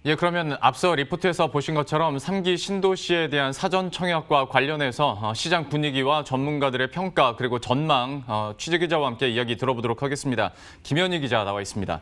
예, 그러면 앞서 리포트에서 보신 것처럼 3기 신도시에 대한 사전 청약과 관련해서 시장 분위기와 전문가들의 평가 그리고 전망 취재기자와 함께 이야기 들어보도록 하겠습니다. 김현희 기자 나와 있습니다.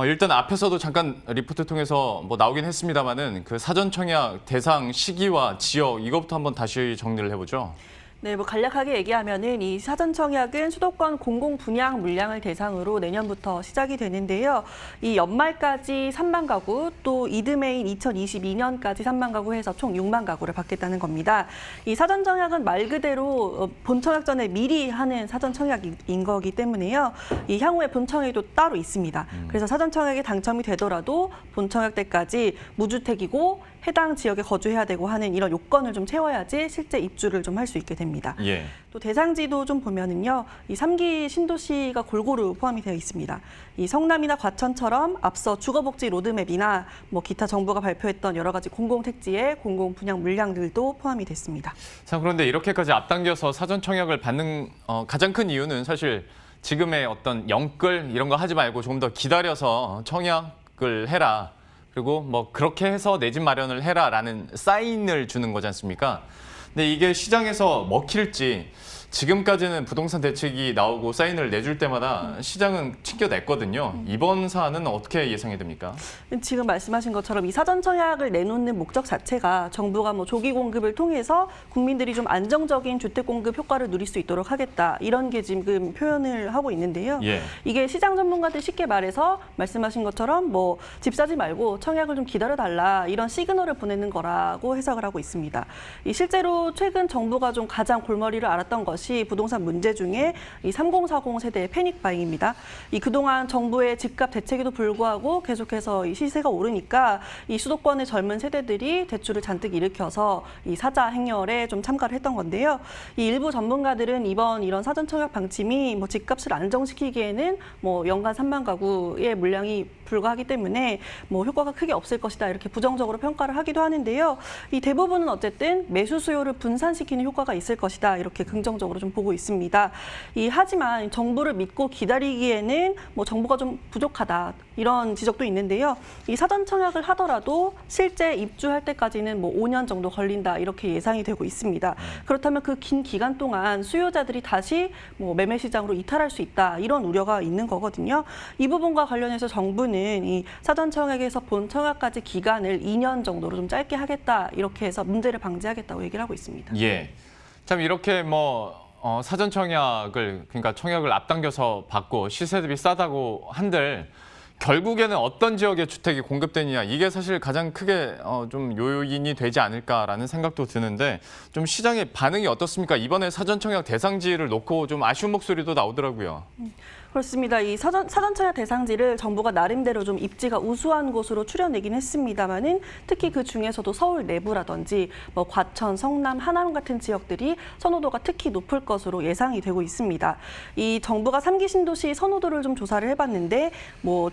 일단 앞에서도 잠깐 리포트 통해서 나오긴 했습니다만은 그 사전 청약 대상 시기와 지역 이것부터 한번 다시 정리를 해보죠. 네, 간략하게 얘기하면은 이 사전 청약은 수도권 공공 분양 물량을 대상으로 내년부터 시작이 되는데요. 이 연말까지 3만 가구, 또 이듬해인 2022년까지 3만 가구 해서 총 6만 가구를 받겠다는 겁니다. 이 사전 청약은 말 그대로 본 청약 전에 미리 하는 사전 청약인 거기 때문에요. 이 향후에 본 청약도 따로 있습니다. 그래서 사전 청약에 당첨이 되더라도 본 청약 때까지 무주택이고 해당 지역에 거주해야 되고 하는 이런 요건을 좀 채워야지 실제 입주를 좀 할 수 있게 됩니다. 예. 또 대상지도 좀 보면은요, 이 3기 신도시가 골고루 포함이 되어 있습니다. 이 성남이나 과천처럼 앞서 주거복지 로드맵이나 기타 정부가 발표했던 여러 가지 공공택지의 공공 분양 물량들도 포함이 됐습니다. 자, 그런데 이렇게까지 앞당겨서 사전 청약을 받는 가장 큰 이유는 사실 지금의 어떤 영끌 이런 거 하지 말고 조금 더 기다려서 청약을 해라. 그리고 그렇게 해서 내 집 마련을 해라라는 사인을 주는 거지 않습니까? 근데 이게 시장에서 먹힐지 지금까지는 부동산 대책이 나오고 사인을 내줄 때마다 시장은 튕겨냈거든요. 이번 사안은 어떻게 예상이 됩니까? 지금 말씀하신 것처럼 이 사전 청약을 내놓는 목적 자체가 정부가 조기 공급을 통해서 국민들이 좀 안정적인 주택 공급 효과를 누릴 수 있도록 하겠다. 이런 게 지금 표현을 하고 있는데요. 예. 이게 시장 전문가들 쉽게 말해서 말씀하신 것처럼 집 사지 말고 청약을 좀 기다려달라 이런 시그널을 보내는 거라고 해석을 하고 있습니다. 이 실제로 최근 정부가 좀 가장 골머리를 앓았던 것이 부동산 문제 중에 이 3040 세대의 패닉 바잉입니다. 이 그동안 정부의 집값 대책에도 불구하고 계속해서 이 시세가 오르니까 이 수도권의 젊은 세대들이 대출을 잔뜩 일으켜서 이 사자 행렬에 좀 참가를 했던 건데요. 이 일부 전문가들은 이번 이런 사전 청약 방침이 집값을 안정시키기에는 연간 3만 가구의 물량이 불과하기 때문에 효과가 크게 없을 것이다 이렇게 부정적으로 평가를 하기도 하는데요. 이 대부분은 어쨌든 매수 수요를 분산시키는 효과가 있을 것이다 이렇게 긍정적으로 좀 보고 있습니다. 하지만 정부를 믿고 기다리기에는 정보가 좀 부족하다 이런 지적도 있는데요. 이 사전 청약을 하더라도 실제 입주할 때까지는 5년 정도 걸린다 이렇게 예상이 되고 있습니다. 그렇다면 그 긴 기간 동안 수요자들이 다시 매매 시장으로 이탈할 수 있다 이런 우려가 있는 거거든요. 이 부분과 관련해서 정부는 이 사전 청약에서 본 청약까지 기간을 2년 정도로 좀 짧게 하겠다 이렇게 해서 문제를 방지하겠다고 얘기를 하고 있습니다. 예. 참 이렇게 사전 청약을 그러니까 청약을 앞당겨서 받고 시세 대비 싸다고 한들 결국에는 어떤 지역의 주택이 공급되느냐 이게 사실 가장 크게 좀 요인이 되지 않을까라는 생각도 드는데 좀 시장의 반응이 어떻습니까? 이번에 사전 청약 대상지를 놓고 좀 아쉬운 목소리도 나오더라고요. 그렇습니다. 이 사전 청약 대상지를 정부가 나름대로 좀 입지가 우수한 곳으로 추려내긴 했습니다만은 특히 그 중에서도 서울 내부라든지 과천, 성남, 하남 같은 지역들이 선호도가 특히 높을 것으로 예상이 되고 있습니다. 이 정부가 3기 신도시 선호도를 좀 조사를 해봤는데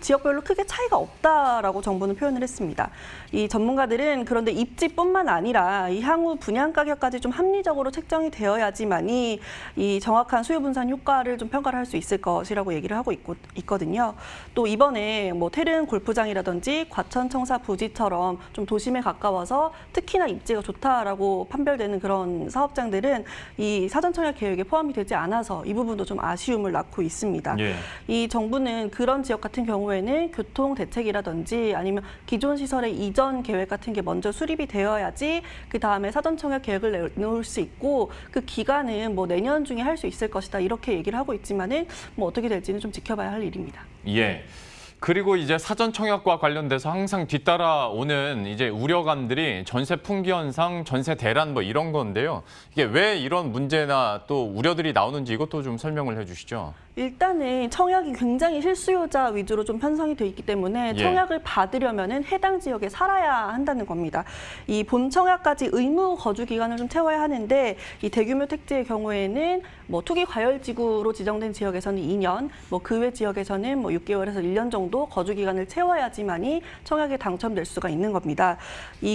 지역별로 크게 차이가 없다라고 정부는 표현을 했습니다. 이 전문가들은 그런데 입지뿐만 아니라 이 향후 분양 가격까지 좀 합리적으로 책정이 되어야지만이 이 정확한 수요 분산 효과를 좀 평가를 할 수 있을 것이라고 얘기를 하고 있거든요. 또 이번에 태릉 골프장이라든지 과천 청사 부지처럼 좀 도심에 가까워서 특히나 입지가 좋다라고 판별되는 그런 사업장들은 이 사전 청약 계획에 포함이 되지 않아서 이 부분도 좀 아쉬움을 낳고 있습니다. 예. 이 정부는 그런 지역 같은 경우에는 교통 대책이라든지 아니면 기존 시설의 이전 계획 같은 게 먼저 수립이 되어야지 그 다음에 사전 청약 계획을 내놓을 수 있고 그 기간은 내년 중에 할 수 있을 것이다 이렇게 얘기를 하고 있지만은 어떻게 될지는 좀 지켜봐야 할 일입니다. 예. 그리고 이제 사전 청약과 관련돼서 항상 뒤따라오는 이제 우려감들이 전세 풍기 현상, 전세 대란 이런 건데요. 이게 왜 이런 문제나 또 우려들이 나오는지 이것도 좀 설명을 해주시죠. 일단은 청약이 굉장히 실수요자 위주로 좀 편성이 돼 있기 때문에 청약을 받으려면은 해당 지역에 살아야 한다는 겁니다. 이 본 청약까지 의무 거주 기간을 좀 채워야 하는데 이 대규모 택지의 경우에는 투기 과열 지구로 지정된 지역에서는 2년, 그 외 지역에서는 6개월에서 1년 정도 거주 기간을 채워야지만이 청약에 당첨될 수가 있는 겁니다.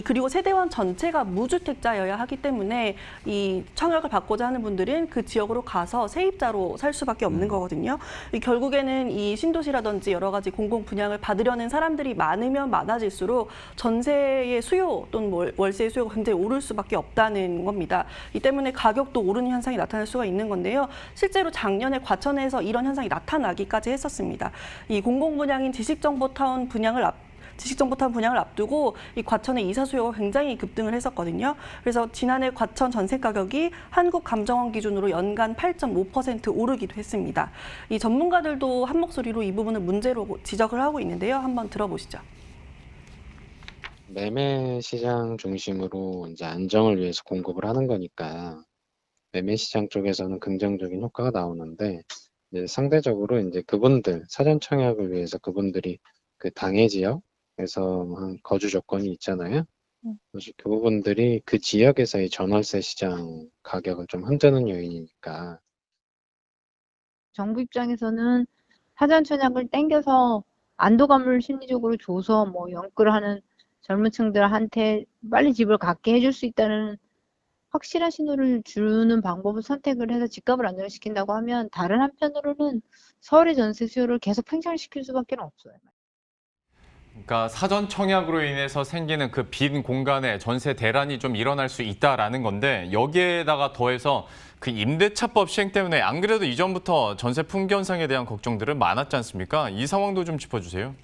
그리고 세대원 전체가 무주택자여야 하기 때문에 이 청약을 받고자 하는 분들은 그 지역으로 가서 세입자로 살 수밖에 없는 거거든요. 있거든요. 결국에는 이 신도시라든지 여러 가지 공공 분양을 받으려는 사람들이 많으면 많아질수록 전세의 수요 또는 월세의 수요가 굉장히 오를 수밖에 없다는 겁니다. 이 때문에 가격도 오르는 현상이 나타날 수가 있는 건데요. 실제로 작년에 과천에서 이런 현상이 나타나기까지 했었습니다. 이 공공 분양인 지식정보타운 분양을 앞두고 이 과천의 이사 수요가 굉장히 급등을 했었거든요. 그래서 지난해 과천 전세 가격이 한국감정원 기준으로 연간 8.5% 오르기도 했습니다. 이 전문가들도 한 목소리로 이 부분을 문제로 지적을 하고 있는데요. 한번 들어보시죠. 매매 시장 중심으로 이제 안정을 위해서 공급을 하는 거니까 매매 시장 쪽에서는 긍정적인 효과가 나오는데 이제 상대적으로 이제 그분들 사전 청약을 위해서 그분들이 그 당해 지역에서 한 거주 조건이 있잖아요. 그래서 그 부분들이 그 지역에서의 전월세 시장 가격을 좀 흔드는 요인이니까 정부 입장에서는 사전 청약을 땡겨서 안도감을 심리적으로 줘서 뭐 연끌을 하는 젊은 층들한테 빨리 집을 갖게 해줄 수 있다는 확실한 신호를 주는 방법을 선택을 해서 집값을 안정시킨다고 하면 다른 한편으로는 서울의 전세 수요를 계속 팽창시킬 수밖에 없어요. 그러니까 사전 청약으로 인해서 생기는 그 빈 공간에 전세 대란이 좀 일어날 수 있다라는 건데 여기에다가 더해서 그 임대차법 시행 때문에 안 그래도 이전부터 전세 풍견상에 대한 걱정들은 많았지 않습니까? 이 상황도 좀 짚어주세요.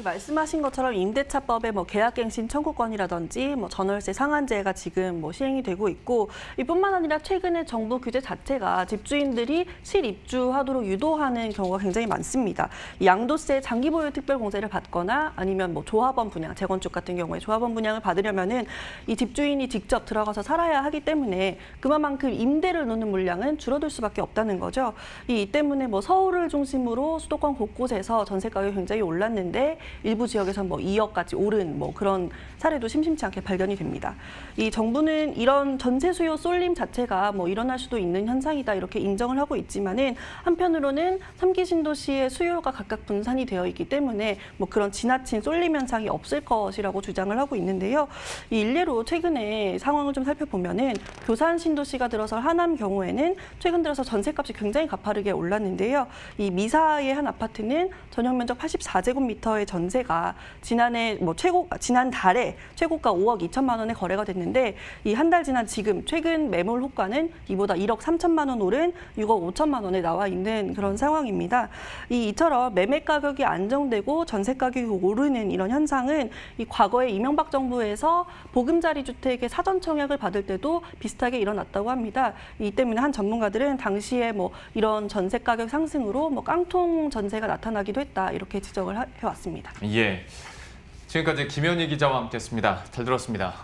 말씀하신 것처럼 임대차법의 계약갱신 청구권이라든지 전월세 상한제가 지금 시행이 되고 있고 이뿐만 아니라 최근에 정부 규제 자체가 집주인들이 실입주하도록 유도하는 경우가 굉장히 많습니다. 양도세 장기 보유 특별 공제를 받거나 아니면 조합원 분양, 재건축 같은 경우에 조합원 분양을 받으려면은 이 집주인이 직접 들어가서 살아야 하기 때문에 그만큼 임대를 놓는 물량은 줄어들 수밖에 없다는 거죠. 이 때문에 서울을 중심으로 수도권 곳곳에서 전세 가격이 굉장히 올랐는데 일부 지역에서는 2억까지 오른 그런 사례도 심심치 않게 발견이 됩니다. 이 정부는 이런 전세 수요 쏠림 자체가 일어날 수도 있는 현상이다 이렇게 인정을 하고 있지만은 한편으로는 3기 신도시의 수요가 각각 분산이 되어 있기 때문에 그런 지나친 쏠림 현상이 없을 것이라고 주장을 하고 있는데요. 이 일례로 최근에 상황을 좀 살펴보면은 교산 신도시가 들어설 하남 경우에는 최근 들어서 전세값이 굉장히 가파르게 올랐는데요. 이 미사의 한 아파트는 전용 면적 84제곱미터의 전세가 지난달에 최고가 5억 2천만 원에 거래가 됐는데 이 한 달 지난 지금 최근 매물 호가는 이보다 1억 3천만 원 오른 6억 5천만 원에 나와 있는 그런 상황입니다. 이처럼 매매 가격이 안정되고 전세 가격이 오르는 이런 현상은 이 과거에 이명박 정부에서 보금자리 주택의 사전 청약을 받을 때도 비슷하게 일어났다고 합니다. 이 때문에 한 전문가들은 당시에 이런 전세 가격 상승으로 깡통 전세가 나타나기도 했다 이렇게 지적을 해왔습니다. 예, 지금까지 김현희 기자와 함께했습니다. 잘 들었습니다.